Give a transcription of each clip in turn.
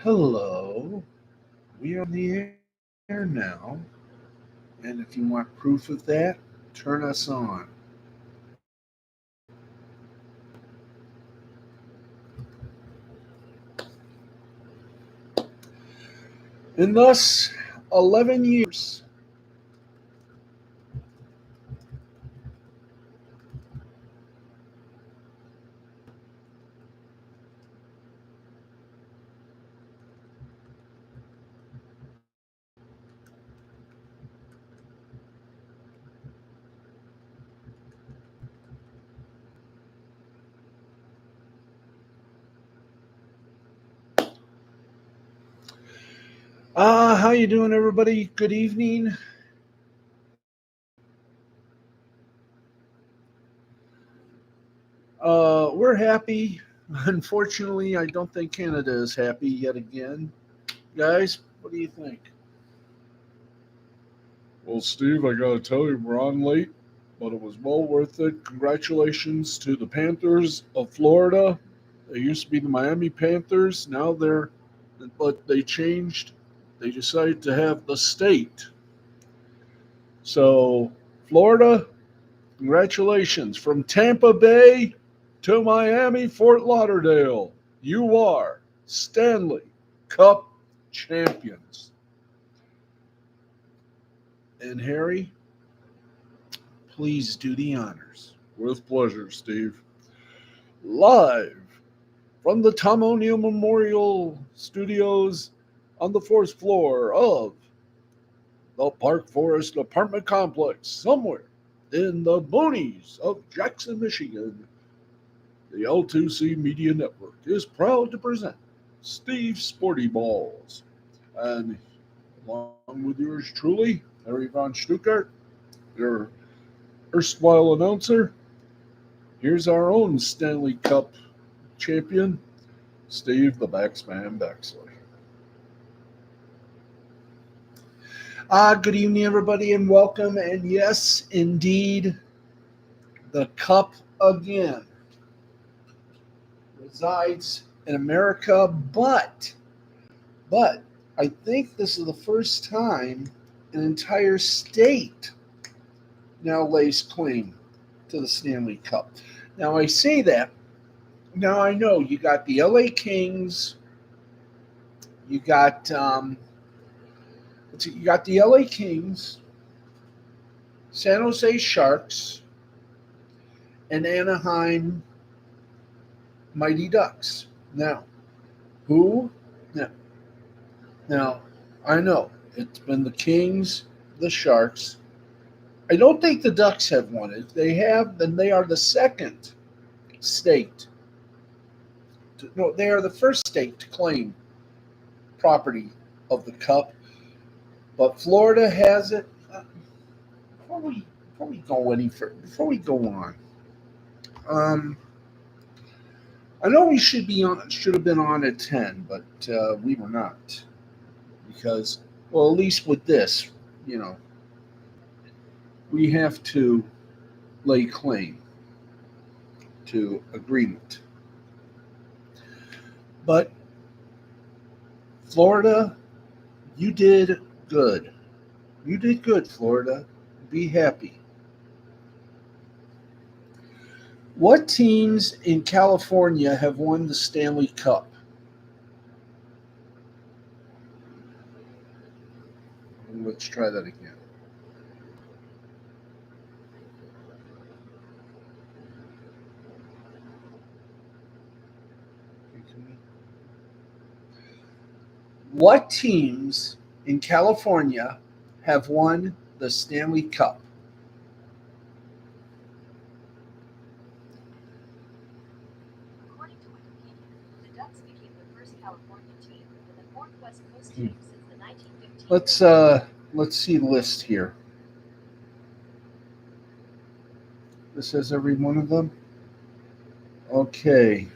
Hello, we are on the air now, and if you want proof of that, turn us on. In thus 11 years, how you doing, everybody? Good evening. We're happy. Unfortunately, I don't think Canada is happy yet again. Guys, what do you think? Well, Steve, I got to tell you, we're on late, but it was well worth it. Congratulations to the Panthers of Florida. They used to be the Miami Panthers. Now but they changed. They decided to have the state. So, Florida, congratulations. From Tampa Bay to Miami, Fort Lauderdale, you are Stanley Cup champions. And Harry, please do the honors. With pleasure, Steve. Live from the Tom O'Neill Memorial Studios on the fourth floor of the Park Forest apartment complex somewhere in the boonies of Jackson, Michigan. The L2C Media Network is proud to present Steve Sporty Balls. And along with yours truly, Harry Von Stuttgart, your erstwhile announcer, here's our own Stanley Cup champion, Steve the Baxman Baxley. Good evening, everybody, and welcome. And yes, indeed, the Cup again resides in America, but I think this is the first time an entire state now lays claim to the Stanley Cup. Now I say that. Now I know you got the LA Kings, you got you got the LA Kings, San Jose Sharks, and Anaheim Mighty Ducks. Now, who? Now, now I know it's been the Kings, the Sharks. I don't think the Ducks have won it. If they have, then they are the second state. No, they are the first state to claim property of the Cup. But Florida has it. Before we go any further, before we go on, um, I know we should have been on at 10, but we were not because, well, at least with this, you know, we have to lay claim to agreement. But Florida, you did good. You did good, Florida. Be happy. What teams in California have won the Stanley Cup? Let's try that again. What teams in California have won the Stanley Cup? According to Wikipedia, the Ducks became the first California team and the fourth West Coast team since the 1915. Let's see the list here. This has every one of them. Okay.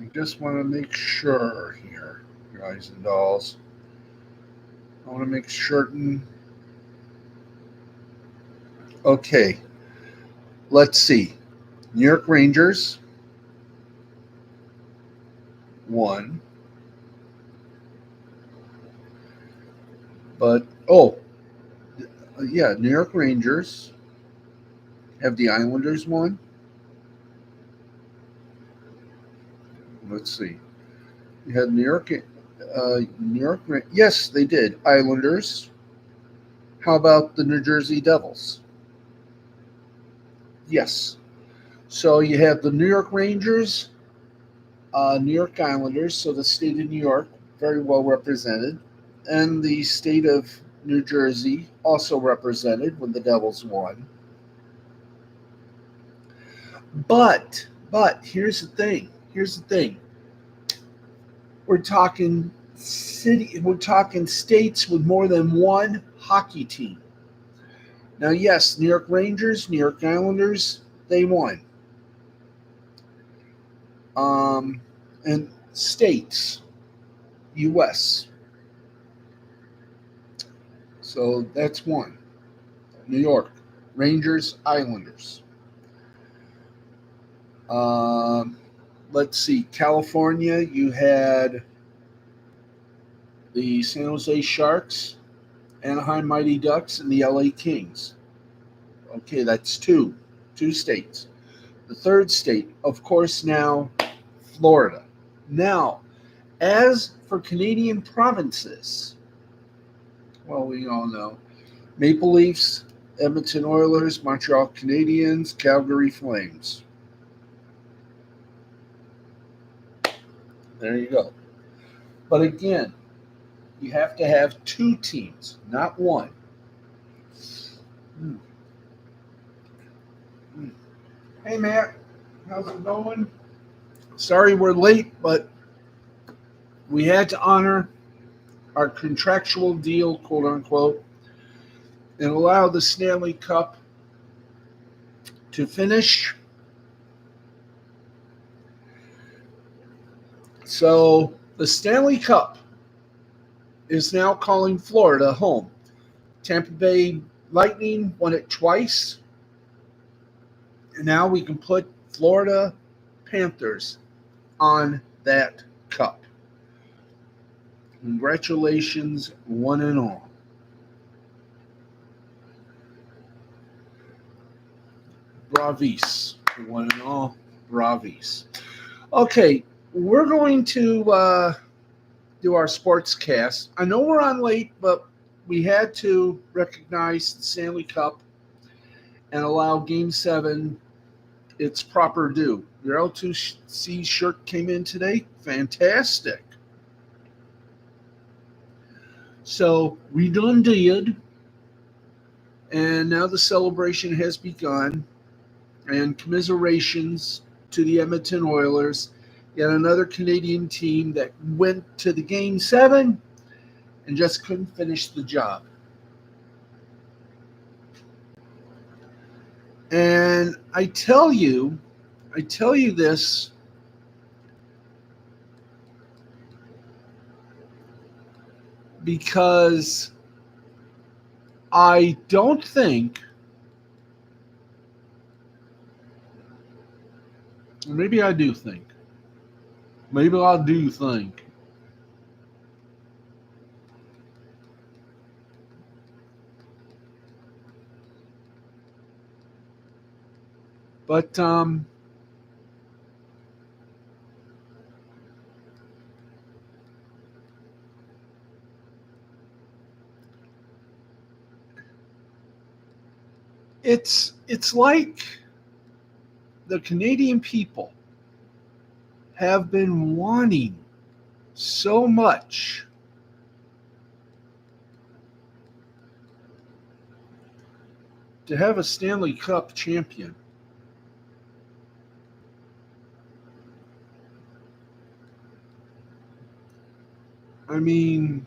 I just want to make sure here, guys and dolls. I want to make certain. Okay. Let's see. New York Rangers, 1. But yeah, New York Rangers have the Islanders won. Let's see. You had New York. Yes, they did. Islanders. How about the New Jersey Devils? Yes. So you have the New York Rangers, New York Islanders. So the state of New York very well represented, and the state of New Jersey also represented when the Devils won. But here's the thing. Here's the thing. We're talking city. We're talking states with more than one hockey team. Now, yes, New York Rangers, New York Islanders, they won. Um, and states, U.S. So that's one. New York, Rangers, Islanders. Um, let's see, California, you had the San Jose Sharks, Anaheim Mighty Ducks, and the LA Kings. Okay, that's two states. The third state, of course, now Florida. Now, as for Canadian provinces, well, we all know Maple Leafs, Edmonton Oilers, Montreal Canadiens, Calgary Flames. There you go. But again, you have to have two teams, not one. Mm. Mm. Hey, Matt, how's it going? Sorry we're late, but we had to honor our contractual deal, quote unquote, and allow the Stanley Cup to finish. So the Stanley Cup is now calling Florida home. Tampa Bay Lightning won it twice, and now we can put Florida Panthers on that cup. Congratulations, one and all. Bravis, one and all. Bravis. Okay, we're going to do our sports cast. I know we're on late, but we had to recognize the Stanley Cup and allow Game 7 its proper due. Your L2C shirt came in today. Fantastic. So we done did. And now the celebration has begun. And commiserations to the Edmonton Oilers, yet another Canadian team that went to the Game 7 and just couldn't finish the job. And I tell you this because I don't think, maybe I do think, maybe I do think, but it's like the Canadian people have been wanting so much to have a Stanley Cup champion. I mean,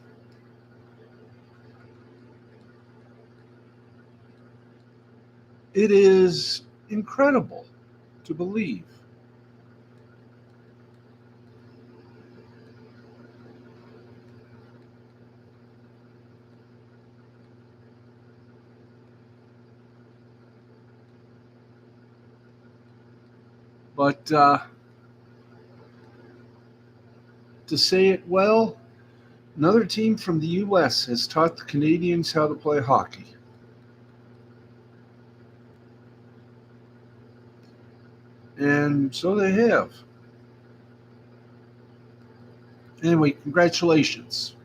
it is incredible to believe. But to say it well, Another team from the U.S. has taught the Canadians how to play hockey. And so they have. Anyway, congratulations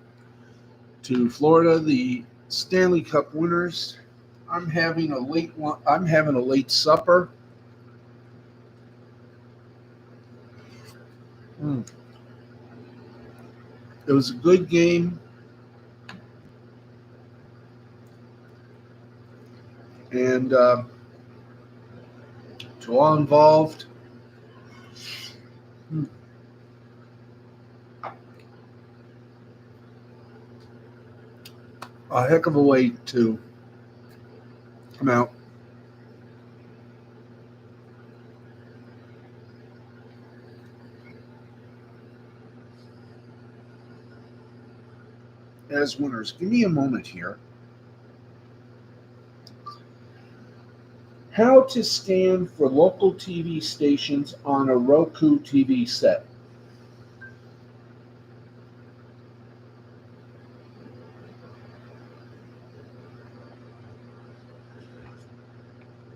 to Florida, the Stanley Cup winners. I'm having a late supper. It was a good game. And to all involved, a heck of a way to come out. As winners. Give me a moment here. How to scan for local TV stations on a Roku TV set.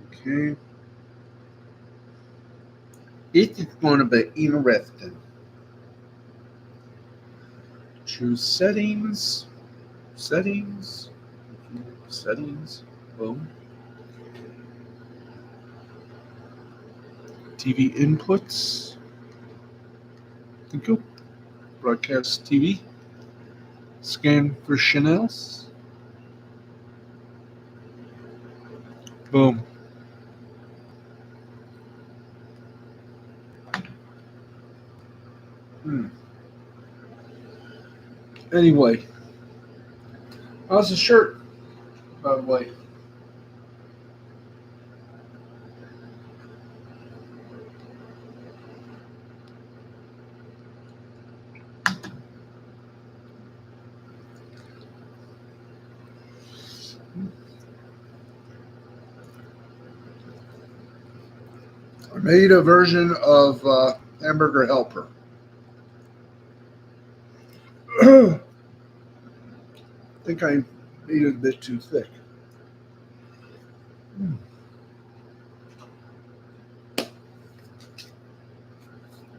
Okay. It is going to be interesting. Choose settings. Settings. Boom. TV inputs. Thank you. Broadcast TV. Scan for channels. Boom. Anyway, how's the shirt, by the way? I made a version of Hamburger Helper. I think I made it a bit too thick.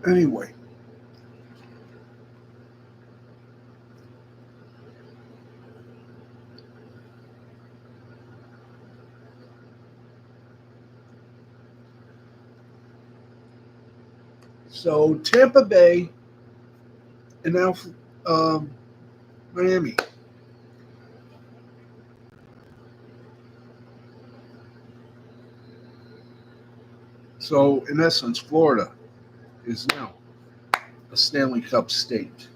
Anyway. So Tampa Bay and now Miami. So in essence, Florida is now a Stanley Cup state.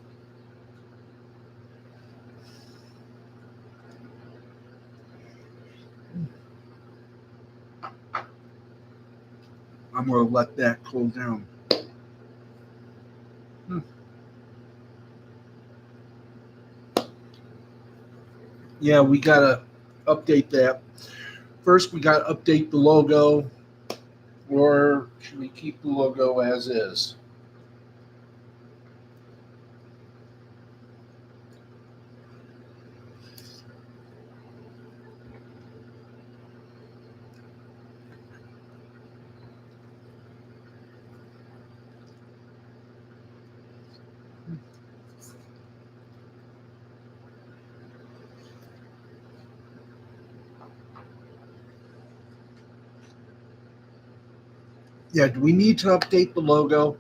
I'm going to let that cool down. Yeah, we got to update that. First, we got to update the logo, or should we keep the logo as is? Yeah, do we need to update the logo?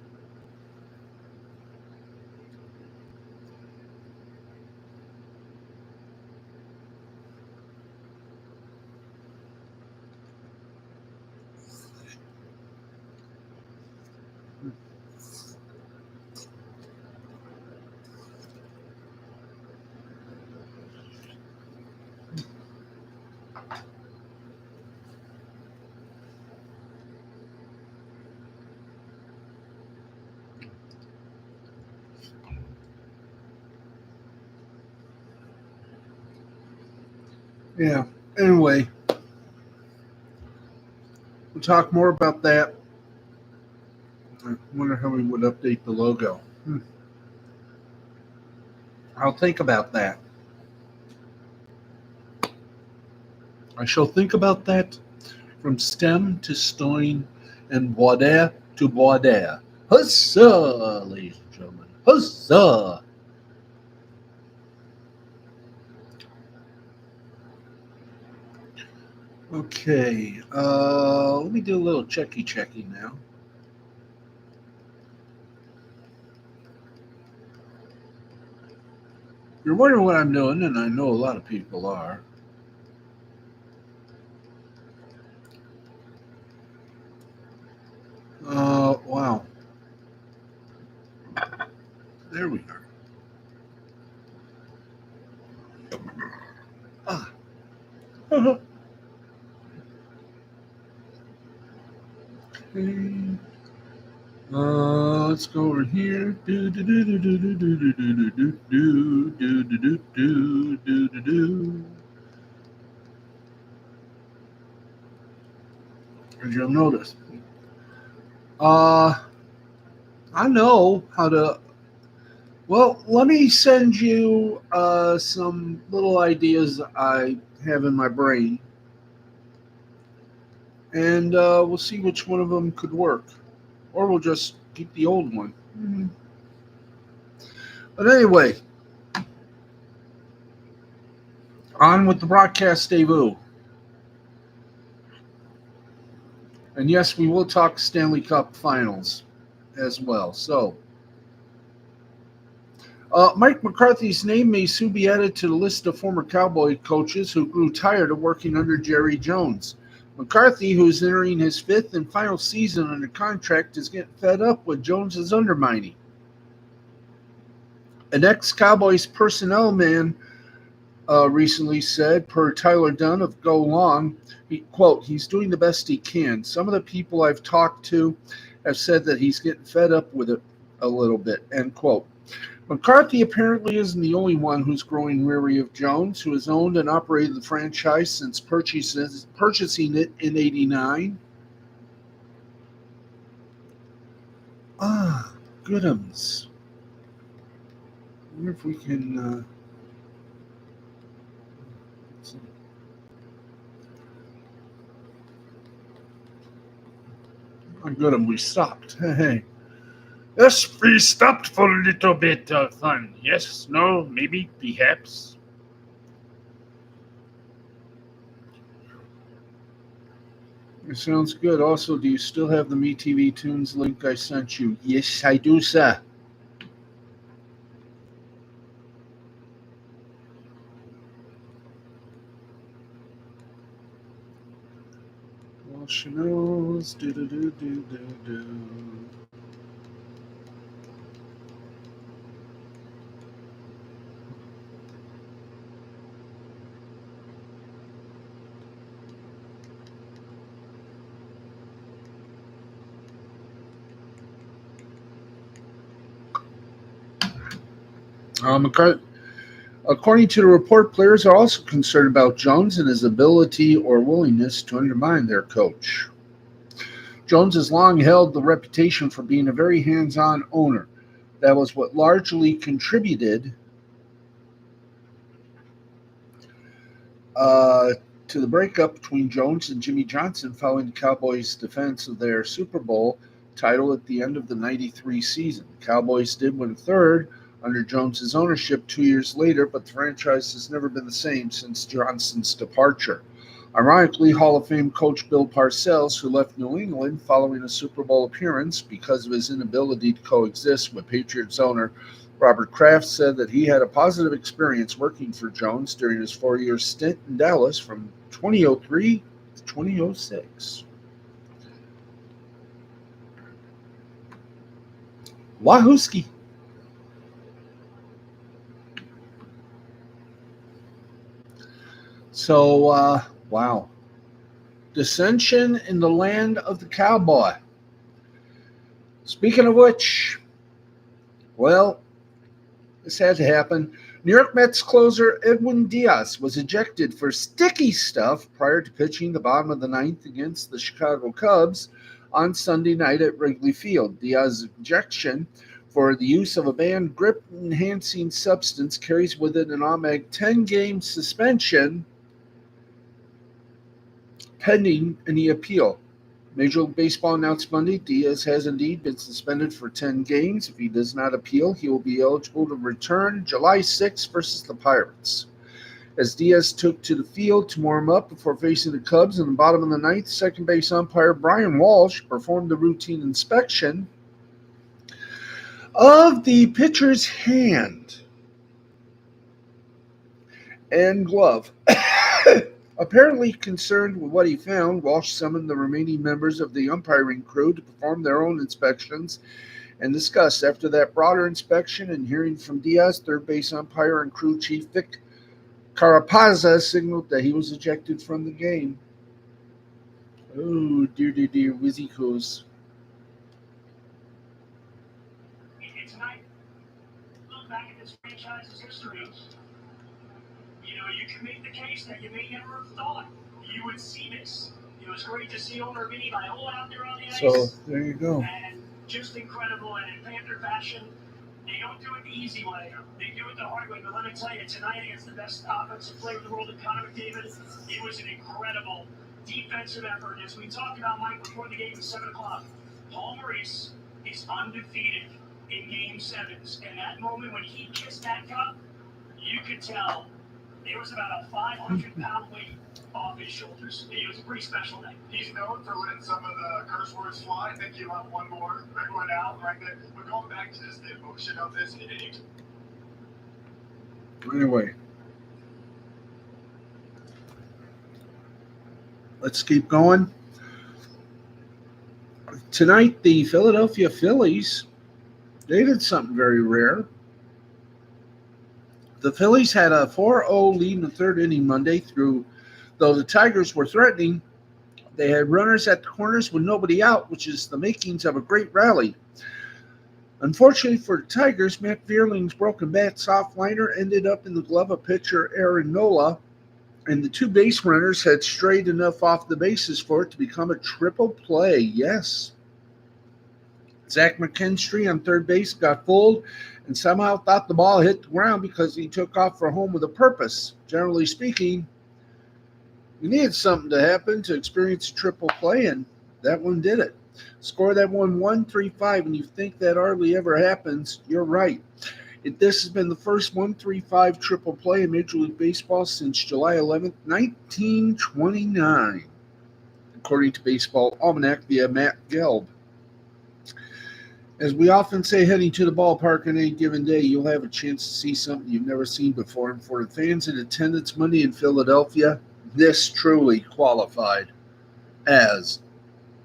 Yeah, anyway, we'll talk more about that. I wonder how we would update the logo. I'll think about that. I shall think about that from stem to stone and boisder to boisder. Huzzah, ladies and gentlemen. Huzzah! Okay, let me do a little checky now. You're wondering what I'm doing, and I know a lot of people are. Wow. There we are. Ah. Okay. Let's go over here. Do do do do do do do do do do do do do do do do do. As you'll notice, I know how to. Well, let me send you some little ideas I have in my brain, and we'll see which one of them could work, or we'll just keep the old one. Mm-hmm. But anyway, on with the broadcast debut. And yes, we will talk Stanley Cup Finals as well. So, Mike McCarthy's name may soon be added to the list of former Cowboy coaches who grew tired of working under Jerry Jones. McCarthy, who's entering his fifth and final season under contract, is getting fed up with Jones's undermining. An ex-Cowboys personnel man recently said, per Tyler Dunn of Go Long, quote, he's doing the best he can. Some of the people I've talked to have said that he's getting fed up with it a little bit, end quote. McCarthy apparently isn't the only one who's growing weary of Jones, who has owned and operated the franchise since purchasing it in '89. Ah, goodums. I wonder if we can... good, and we stopped. Hey. Yes, we stopped for a little bit of fun. Yes, no, maybe, perhaps. It sounds good. Also, do you still have the MeTV Tunes link I sent you? Yes, I do, sir. Well, she knows. Do do do do do do. According to the report, players are also concerned about Jones and his ability or willingness to undermine their coach. Jones has long held the reputation for being a very hands-on owner. That was what largely contributed to the breakup between Jones and Jimmy Johnson following the Cowboys' defense of their Super Bowl title at the end of the '93 season. The Cowboys did win third under Jones's ownership 2 years later, but the franchise has never been the same since Johnson's departure. Ironically, Hall of Fame coach Bill Parcells, who left New England following a Super Bowl appearance because of his inability to coexist with Patriots owner Robert Kraft, said that he had a positive experience working for Jones during his 4-year stint in Dallas from 2003 to 2006. Wahooski. So, wow. Dissension in the land of the cowboy. Speaking of which, well, this had to happen. New York Mets closer Edwin Diaz was ejected for sticky stuff prior to pitching the bottom of the ninth against the Chicago Cubs on Sunday night at Wrigley Field. Diaz's ejection for the use of a banned grip-enhancing substance carries with it an automatic 10-game suspension pending any appeal. Major League Baseball announced Monday Diaz has indeed been suspended for 10 games. If he does not appeal, he will be eligible to return July 6 versus the Pirates. As Diaz took to the field to warm up before facing the Cubs in the bottom of the ninth, second base umpire Brian Walsh performed a routine inspection of the pitcher's hand and glove. Apparently concerned with what he found, Walsh summoned the remaining members of the umpiring crew to perform their own inspections and discuss. After that broader inspection and hearing from Diaz, third base umpire and crew chief Vic Carapazza signaled that he was ejected from the game. Oh, dear, Wizzicos. Tonight, look back at this franchise's history. You know, you can make the case that you may never have thought you would see this. It was great to see owner Vinny Viola out there on the ice. So, there you go. And just incredible. And in Panther fashion, they don't do it the easy way. They do it the hard way. But let me tell you, tonight against the best offensive player in the world, Connor McDavid, it was an incredible defensive effort. As we talked about, Mike, before the game at 7 o'clock, Paul Maurice is undefeated in Game 7s. And that moment when he kissed that cup, you could tell there was about a 500-pound weight off his shoulders. It was a pretty special night. He's known for letting some of the curse words fly. I think you have one more. Everyone out right there. But going back to this, the emotion of this, Anyway, let's keep going. Tonight, the Philadelphia Phillies, they did something very rare. The Phillies had a 4-0 lead in the third inning Monday though the Tigers were threatening. They had runners at the corners with nobody out, which is the makings of a great rally. Unfortunately for the Tigers, Matt Vierling's broken bat soft liner ended up in the glove of pitcher Aaron Nola, and the two base runners had strayed enough off the bases for it to become a triple play. Yes. Zach McKinstry on third base got fooled and somehow thought the ball hit the ground because he took off for home with a purpose. Generally speaking, you needed something to happen to experience a triple play, and that one did it. Score that one 1-3-5, and you think that hardly ever happens, you're right. This has been the first 1-3-5 triple play in Major League Baseball since July 11th, 1929, according to Baseball Almanac via Matt Gelb. As we often say, heading to the ballpark on any given day, you'll have a chance to see something you've never seen before. And for the fans in attendance Monday in Philadelphia, this truly qualified as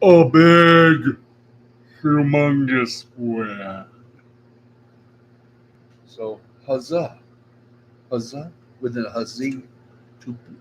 a big, humongous win. So, huzzah. Huzzah with a huzzing to boot.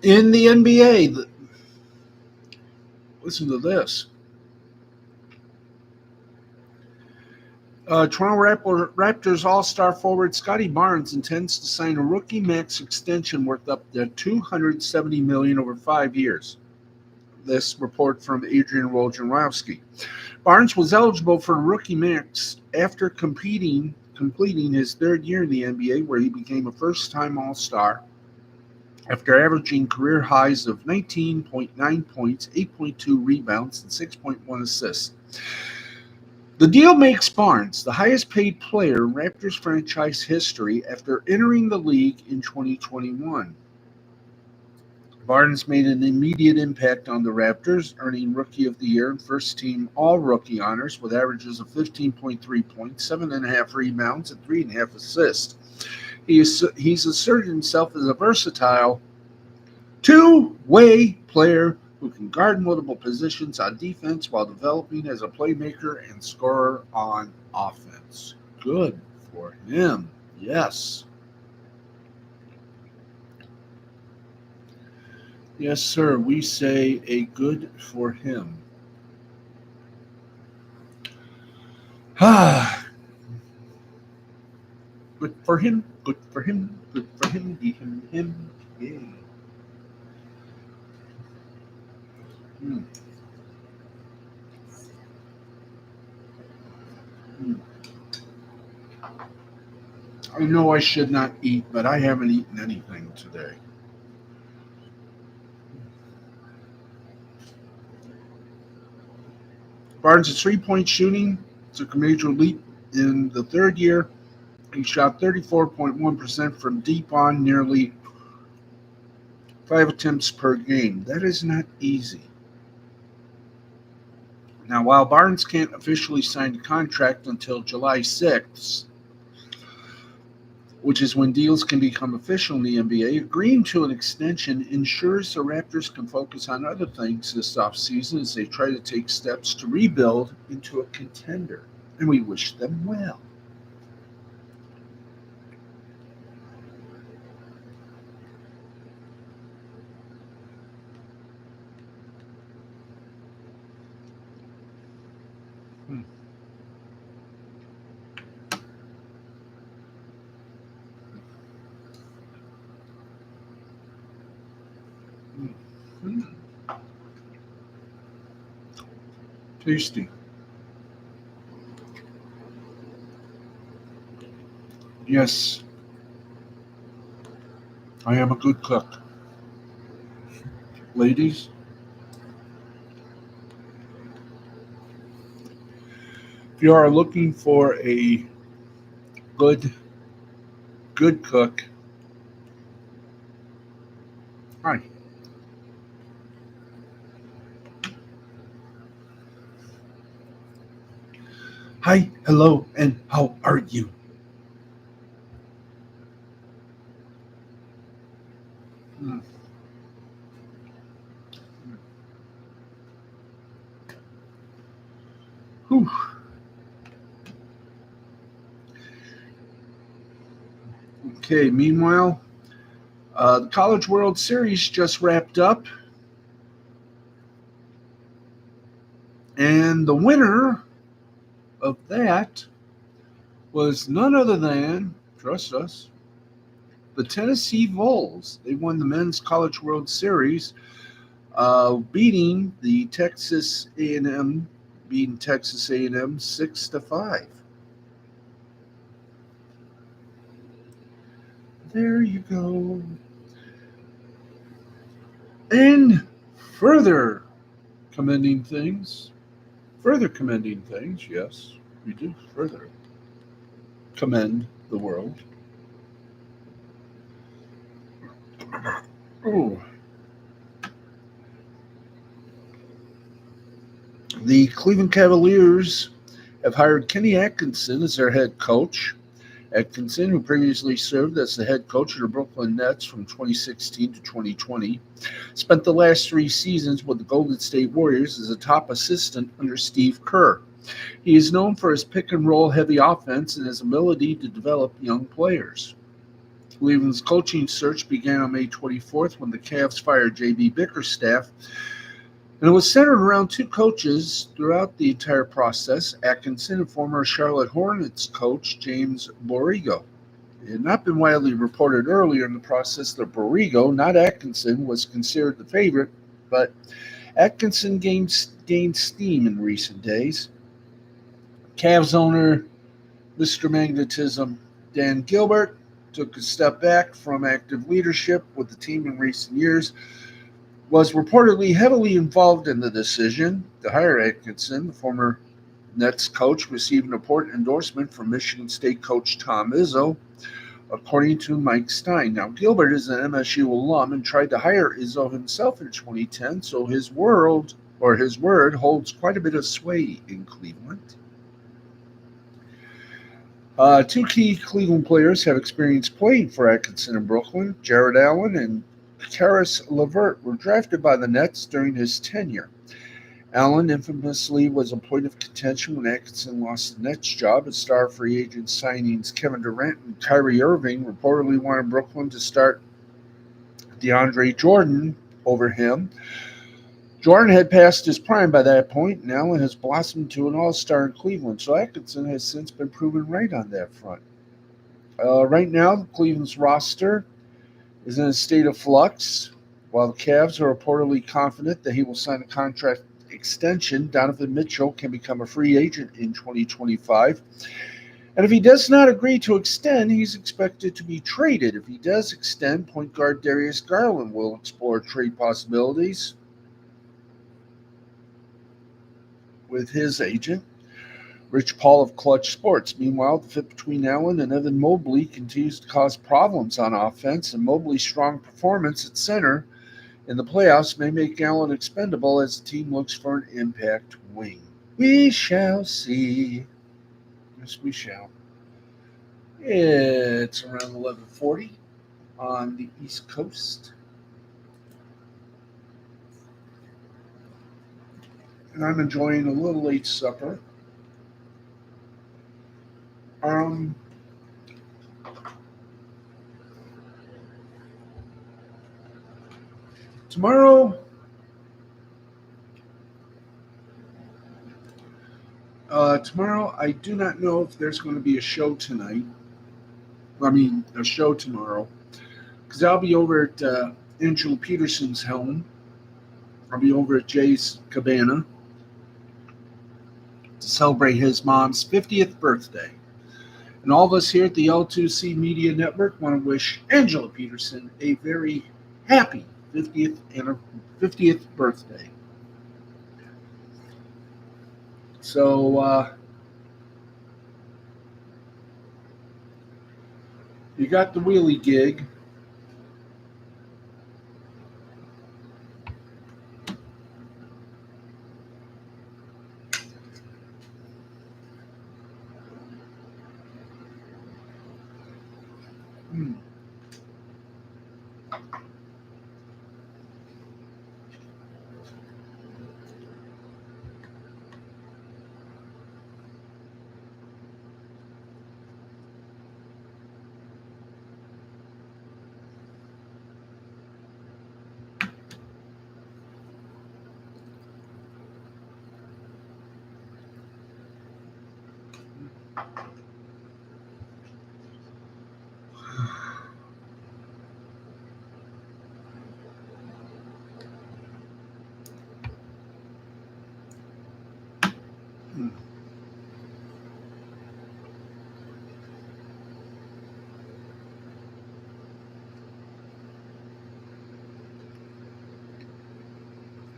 In the NBA, listen to this. Toronto Raptors all-star forward Scotty Barnes intends to sign a rookie max extension worth up to $270 million over 5 years. This report from Adrian Wojnarowski. Barnes was eligible for rookie max after completing his third year in the NBA, where he became a first-time all-star after averaging career highs of 19.9 points, 8.2 rebounds, and 6.1 assists. The deal makes Barnes the highest-paid player in Raptors franchise history after entering the league in 2021. Barnes made an immediate impact on the Raptors, earning Rookie of the Year and first-team All-Rookie honors with averages of 15.3 points, 7.5 rebounds, and 3.5 assists. He's asserted himself as a versatile two-way player who can guard multiple positions on defense while developing as a playmaker and scorer on offense. Good for him. Yes. Yes, sir. We say a good for him. Ah, good for him. Good for him. Good for him. Him. Yeah. Hmm. Hmm. I know I should not eat, but I haven't eaten anything today. Barnes' three-point shooting took a major leap in the third year. He shot 34.1% from deep on nearly 5 attempts per game. That is not easy. Now, while Barnes can't officially sign a contract until July 6th, which is when deals can become official in the NBA, agreeing to an extension ensures the Raptors can focus on other things this offseason as they try to take steps to rebuild into a contender. And we wish them well. Hmm. Hmm. Tasty. Yes, I am a good cook. Ladies, if you are looking for a good good cook, hi. Hi, hello, and how are you? Hmm. Whew. Okay, meanwhile, the College World Series just wrapped up, and the winner of that was none other than, trust us, the Tennessee Vols. They won the Men's College World Series, beating the Texas A&M, beating Texas A&M 6-5. There you go. And further commending things, yes, we do further commend the world. Oh, the Cleveland Cavaliers have hired Kenny Atkinson as their head coach. Atkinson, who previously served as the head coach of the Brooklyn Nets from 2016 to 2020, spent the last 3 seasons with the Golden State Warriors as a top assistant under Steve Kerr. He is known for his pick-and-roll heavy offense and his ability to develop young players. Cleveland's coaching search began on May 24th when the Cavs fired J.B. Bickerstaff, and it was centered around 2 coaches throughout the entire process, Atkinson and former Charlotte Hornets coach James Borrego. It had not been widely reported earlier in the process that Borrego, not Atkinson, was considered the favorite, but Atkinson gained steam in recent days. Cavs owner Mr. Magnetism Dan Gilbert took a step back from active leadership with the team in recent years, was reportedly heavily involved in the decision to hire Atkinson. The former Nets coach received an important endorsement from Michigan State coach Tom Izzo, according to Mike Stein. Now, Gilbert is an MSU alum and tried to hire Izzo himself in 2010, so his word holds quite a bit of sway in Cleveland. 2 key Cleveland players have experience playing for Atkinson in Brooklyn, Jared Allen and Karis LeVert were drafted by the Nets during his tenure. Allen infamously was a point of contention when Atkinson lost the Nets job as star free agent signings Kevin Durant and Kyrie Irving reportedly wanted Brooklyn to start DeAndre Jordan over him. Jordan had passed his prime by that point, and Allen has blossomed to an all-star in Cleveland, so Atkinson has since been proven right on that front. Right now, Cleveland's roster is in a state of flux. While the Cavs are reportedly confident that he will sign a contract extension, Donovan Mitchell can become a free agent in 2025. And if he does not agree to extend, he's expected to be traded. If he does extend, point guard Darius Garland will explore trade possibilities with his agent, Rich Paul of Clutch Sports. Meanwhile, the fit between Allen and Evan Mobley continues to cause problems on offense, and Mobley's strong performance at center in the playoffs may make Allen expendable as the team looks for an impact wing. We shall see. Yes, we shall. It's around 11:40 on the East Coast. And I'm enjoying a little late supper. Tomorrow, I do not know if there's going to be a show tonight. A show tomorrow, because I'll be over at Angela Peterson's home. I'll be over at Jay's Cabana to celebrate his mom's 50th birthday. And all of us here at the L2C Media Network want to wish Angela Peterson a very happy 50th birthday. So, you got the wheelie gig.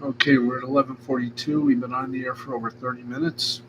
Okay, we're at 11:42. We've been on the air for over 30 minutes.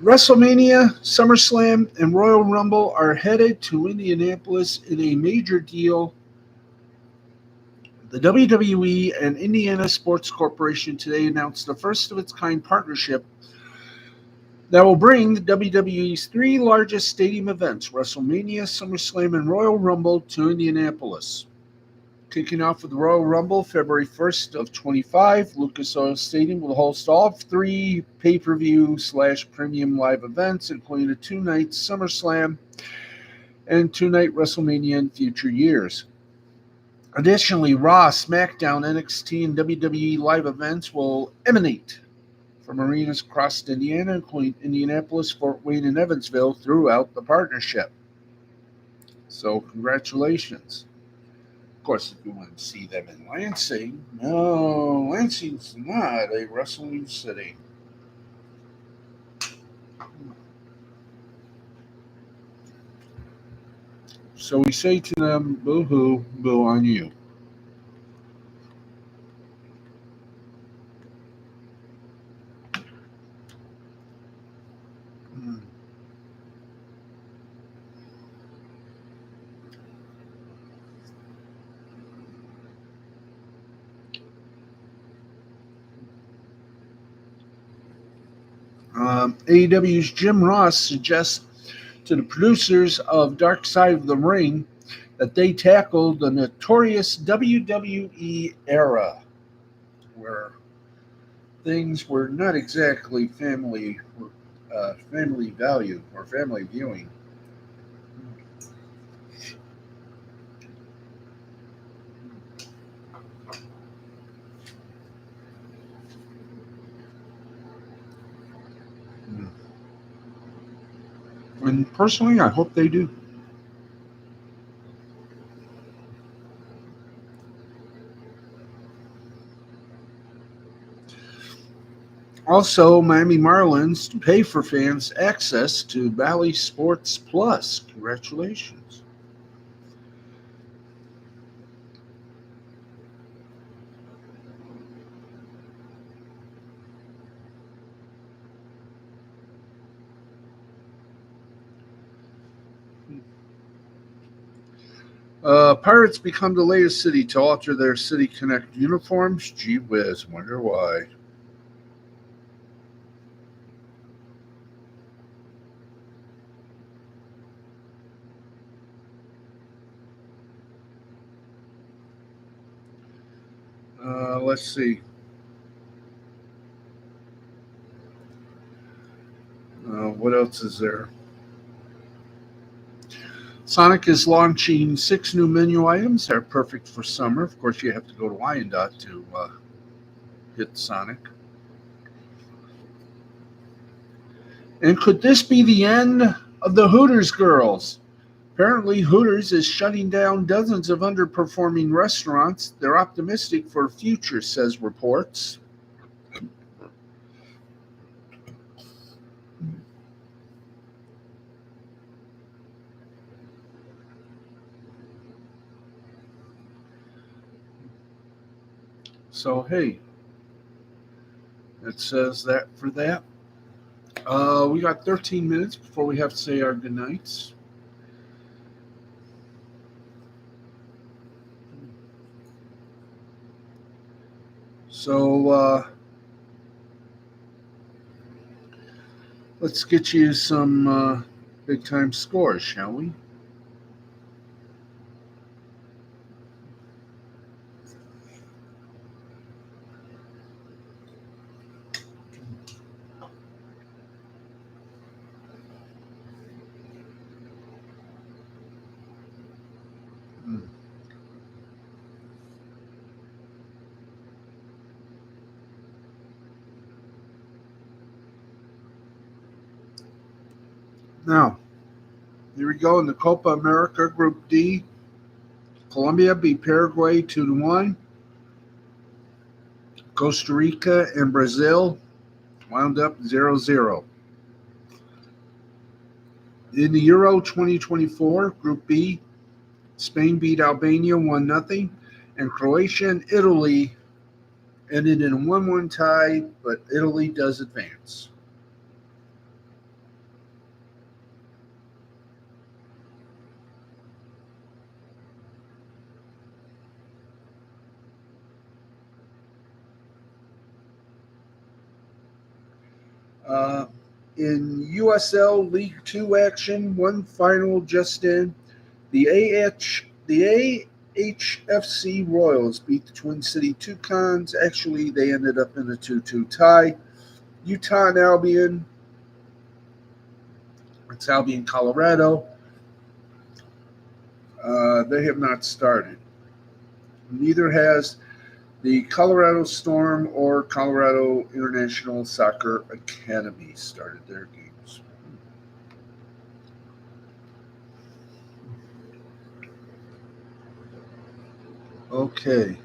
WrestleMania, SummerSlam, and Royal Rumble are headed to Indianapolis in a major deal. The WWE and Indiana Sports Corporation today announced the first of its kind partnership that will bring the WWE's three largest stadium events, WrestleMania, SummerSlam, and Royal Rumble, to Indianapolis. Kicking off with the Royal Rumble February 1st of 25, Lucas Oil Stadium will host all three pay-per-view/premium live events, including a two-night SummerSlam and two-night WrestleMania in future years. Additionally, Raw, SmackDown, NXT, and WWE live events will emanate from arenas across Indiana, including Indianapolis, Fort Wayne, and Evansville, throughout the partnership. So congratulations. Of course, if you want to see them in Lansing, no, Lansing's not a wrestling city. So we say to them, boo hoo, boo on you. Hmm. AEW's Jim Ross suggests to the producers of Dark Side of the Ring that they tackle the notorious WWE era, where things were not exactly family value or family viewing. And personally, I hope they do. Also, Miami Marlins to pay for fans access to Valley Sports Plus. Congratulations. Pirates become the latest city to alter their City Connect uniforms. Gee whiz, wonder why. Let's see. What else is there? Sonic is launching 6 new menu items that are perfect for summer. Of course, you have to go to Wyandotte to hit Sonic. And could this be the end of the Hooters girls? Apparently, Hooters is shutting down dozens of underperforming restaurants. They're optimistic for the future, says reports. So, hey, it says that for that. We got 13 minutes before we have to say our goodnights. So, let's get you some big time scores, shall we? Now, here we go in the Copa America Group D. Colombia beat Paraguay 2-1. Costa Rica and Brazil wound up 0-0. In the Euro 2024 Group B, Spain beat Albania 1-0, and Croatia and Italy ended in a 1-1 tie, but Italy does advance. In USL League Two action, one final just in. The AHFC Royals beat the Twin City Toucans. Actually, they ended up in a 2-2 tie. Utah and Albion. It's Albion, Colorado. They have not started. Neither has the Colorado Storm or Colorado International Soccer Academy started their games. Okay.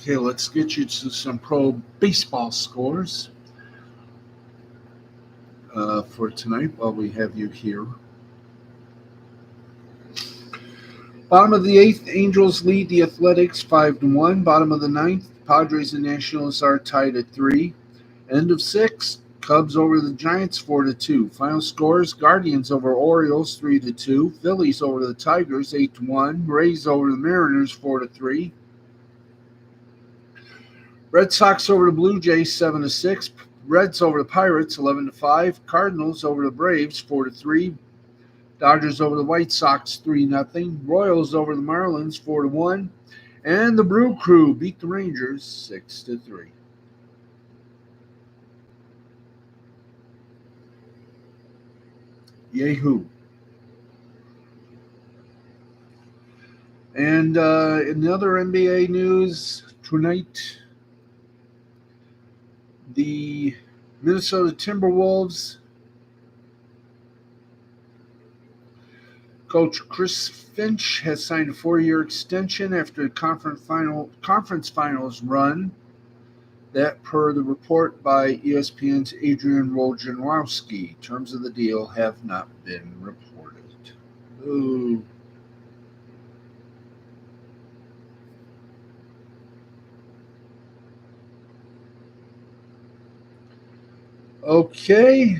Okay, let's get you to some pro baseball scores for tonight while we have you here. Bottom of the eighth, Angels lead the Athletics 5-1. Bottom of the ninth, Padres and Nationals are tied at 3. End of sixth, Cubs over the Giants 4-2. Final scores: Guardians over Orioles 3-2. Phillies over the Tigers 8-1. Rays over the Mariners 4-3. Red Sox over the Blue Jays 7-6. Reds over the Pirates 11-5. Cardinals over the Braves 4-3. Dodgers over the White Sox 3-0. Royals over the Marlins 4-1. And the Brew Crew beat the Rangers 6-3. Yahoo! And in the other NBA news tonight, the Minnesota Timberwolves coach Chris Finch has signed a 4-year extension after the conference finals run. That per the report by ESPN's Adrian Wojnarowski. Terms of the deal have not been reported. Ooh. Okay.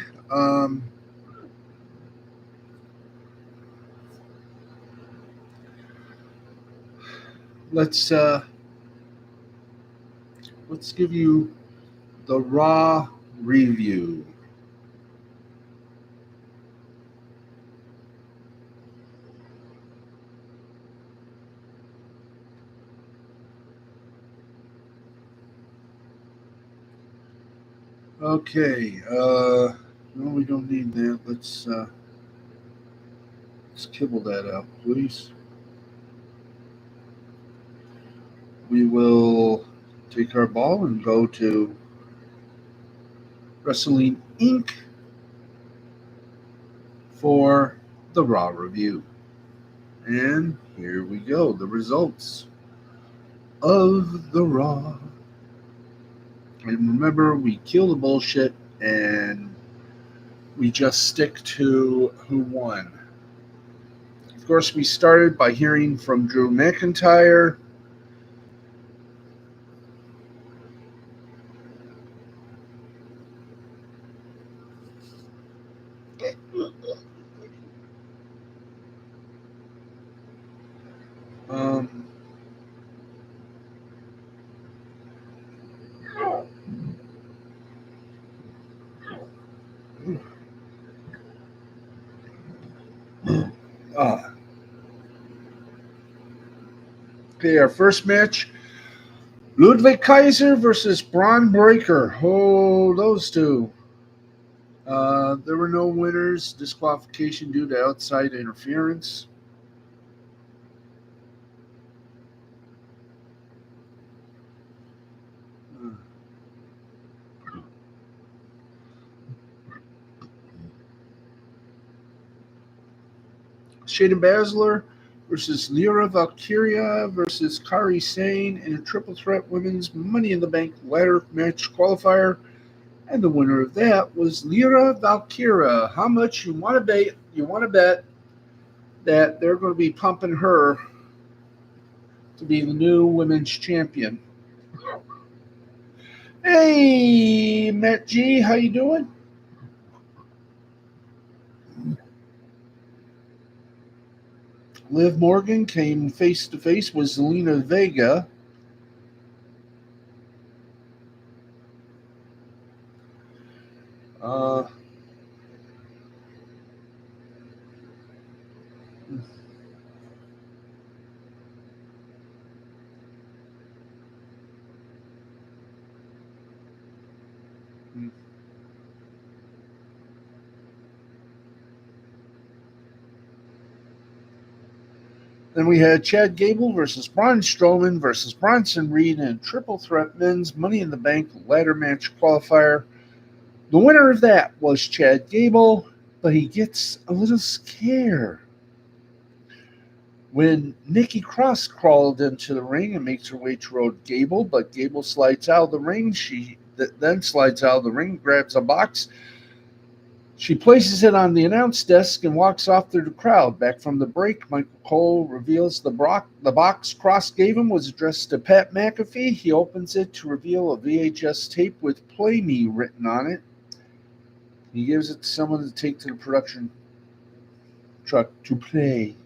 Let's give you the Raw review. Okay. No, we don't need that. Let's kibble that out, please. We will take our ball and go to Wrestling Inc. for the Raw review. And here we go. The results of the Raw. And remember, we kill the bullshit and we just stick to who won. Of course, we started by hearing from Drew McIntyre. Um, okay, our first match, Ludwig Kaiser versus Braun Breaker. Oh, those two. There were no winners. Disqualification due to outside interference. Shayna Baszler versus Lyra Valkyria versus Kairi Sane in a triple threat women's Money in the Bank ladder match qualifier. And the winner of that was Lyra Valkyria. How much you want to bet? You want to bet that they're going to be pumping her to be the new women's champion. Hey, Matt G, how you doing? Liv Morgan came face to face with Zelina Vega. Uh, Then we had Chad Gable versus Braun Strowman versus Bronson Reed in a triple threat men's Money in the Bank ladder match qualifier. The winner of that was Chad Gable, but he gets a little scared when Nikki Cross crawled into the ring and makes her way toward Gable, but Gable slides out of the ring. She then slides out of the ring, grabs a box. She places it on the announce desk and walks off through the crowd. Back from the break, Michael Cole reveals the box Cross gave him was addressed to Pat McAfee. He opens it to reveal a VHS tape with "Play Me" written on it. He gives it to someone to take to the production truck to play.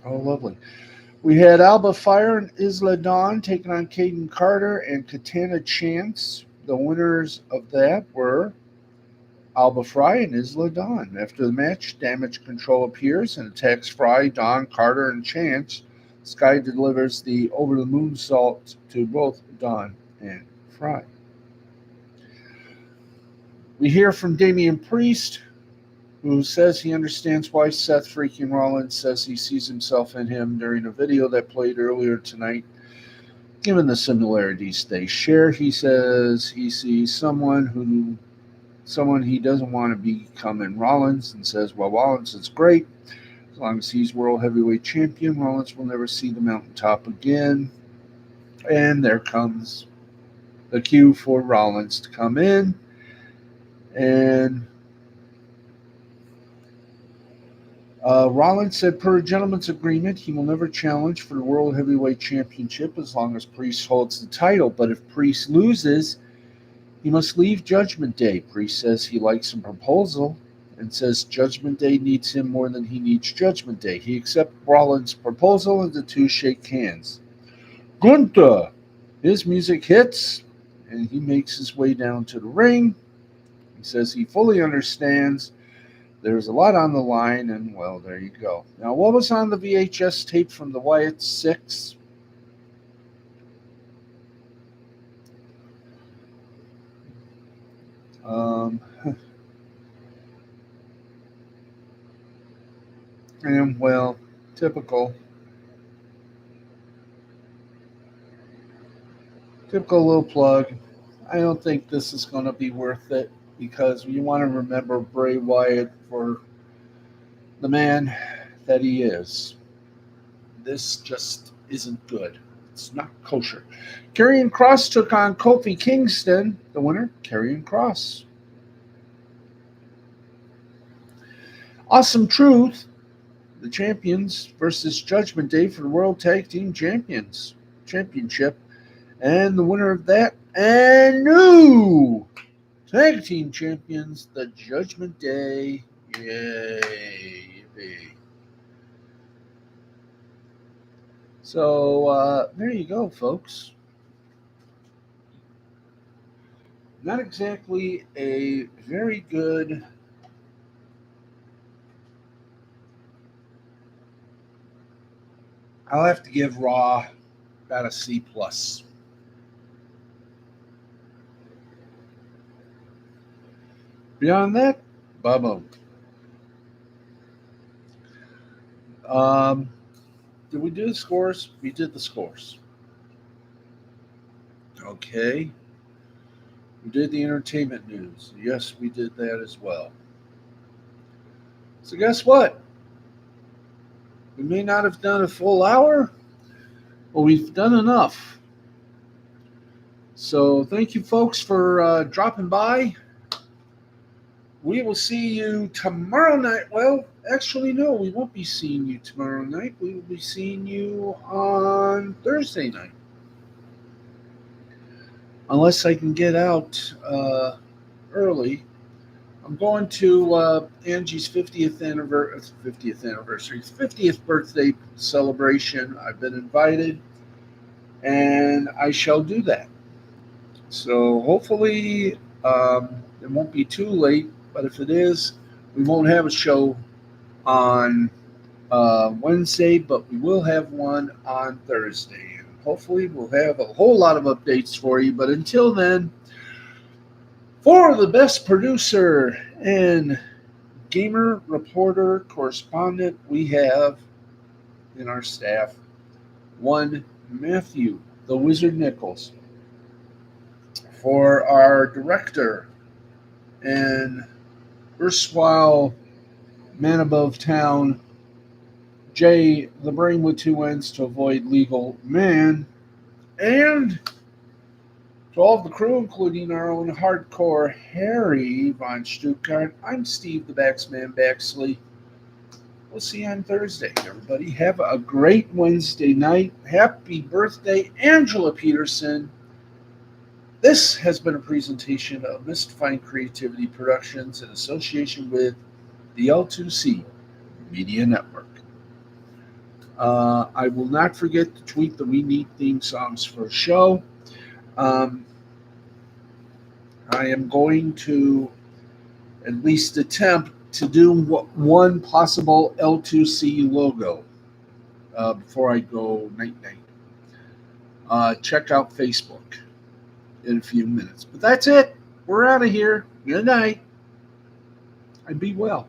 Oh, lovely. We had Alba Fire and Isla Dawn taking on Caden Carter and Katana Chance. The winners of that were Alba Fry and Isla Dawn. After the match, Damage Control appears and attacks Fry, Dawn, Carter, and Chance. Sky delivers the over-the-moon moonsault to both Dawn and Fry. We hear from Damian Priest, who says he understands why Seth freaking Rollins says he sees himself in him during a video that played earlier tonight. Given the similarities they share, he says he sees someone he doesn't want to become in Rollins, and says, well, Rollins is great. As long as he's World Heavyweight Champion, Rollins will never see the mountaintop again. And there comes the cue for Rollins to come in. And Rollins said, per a gentleman's agreement, he will never challenge for the World Heavyweight Championship as long as Priest holds the title. But if Priest loses, he must leave Judgment Day. Priest says he likes the proposal and says Judgment Day needs him more than he needs Judgment Day. He accepts Rollins' proposal and the two shake hands. Gunther! His music hits and he makes his way down to the ring. He says he fully understands there's a lot on the line, and, well, there you go. Now, what was on the VHS tape from the Wyatt 6? And, well, typical little plug. I don't think this is going to be worth it, because you want to remember Bray Wyatt for the man that he is. This just isn't good. It's not kosher. Karrion Kross took on Kofi Kingston. The winner, Karrion Kross. Awesome Truth, the champions, versus Judgment Day for the World Tag Team Championship. And the winner of that, and new Tag Team Champions, the Judgment Day. Yay. So, there you go, folks. Not exactly a very good I'll have to give Raw about a C+. Beyond that, boom. Did we do the scores? We did the scores. Okay. We did the entertainment news. Yes, we did that as well. So guess what? We may not have done a full hour, but we've done enough. So thank you, folks, for dropping by. We will see you tomorrow night. Well, actually, no, we won't be seeing you tomorrow night. We will be seeing you on Thursday night. Unless I can get out early. I'm going to Angie's 50th birthday celebration. I've been invited, and I shall do that. So hopefully it won't be too late, but if it is, we won't have a show on Wednesday, but we will have one on Thursday. And hopefully we'll have a whole lot of updates for you. But until then, for the best producer in gamer, reporter, correspondent, we have in our staff one Matthew, the Wizard Nichols. For our director and erstwhile man above town, Jay, the brain with two ends to avoid legal man, and to all of the crew, including our own hardcore Harry von Stuttgart, I'm Steve the Baxman Baxley. We'll see you on Thursday, everybody. Have a great Wednesday night. Happy birthday, Angela Peterson. This has been a presentation of Mystifying Creativity Productions in association with the L2C Media Network. I will not forget to tweet the We Need theme songs for a show. I am going to at least attempt to do one possible L2C logo before I go night-night. Check out Facebook in a few minutes. But that's it. We're out of here. Good night. And be well.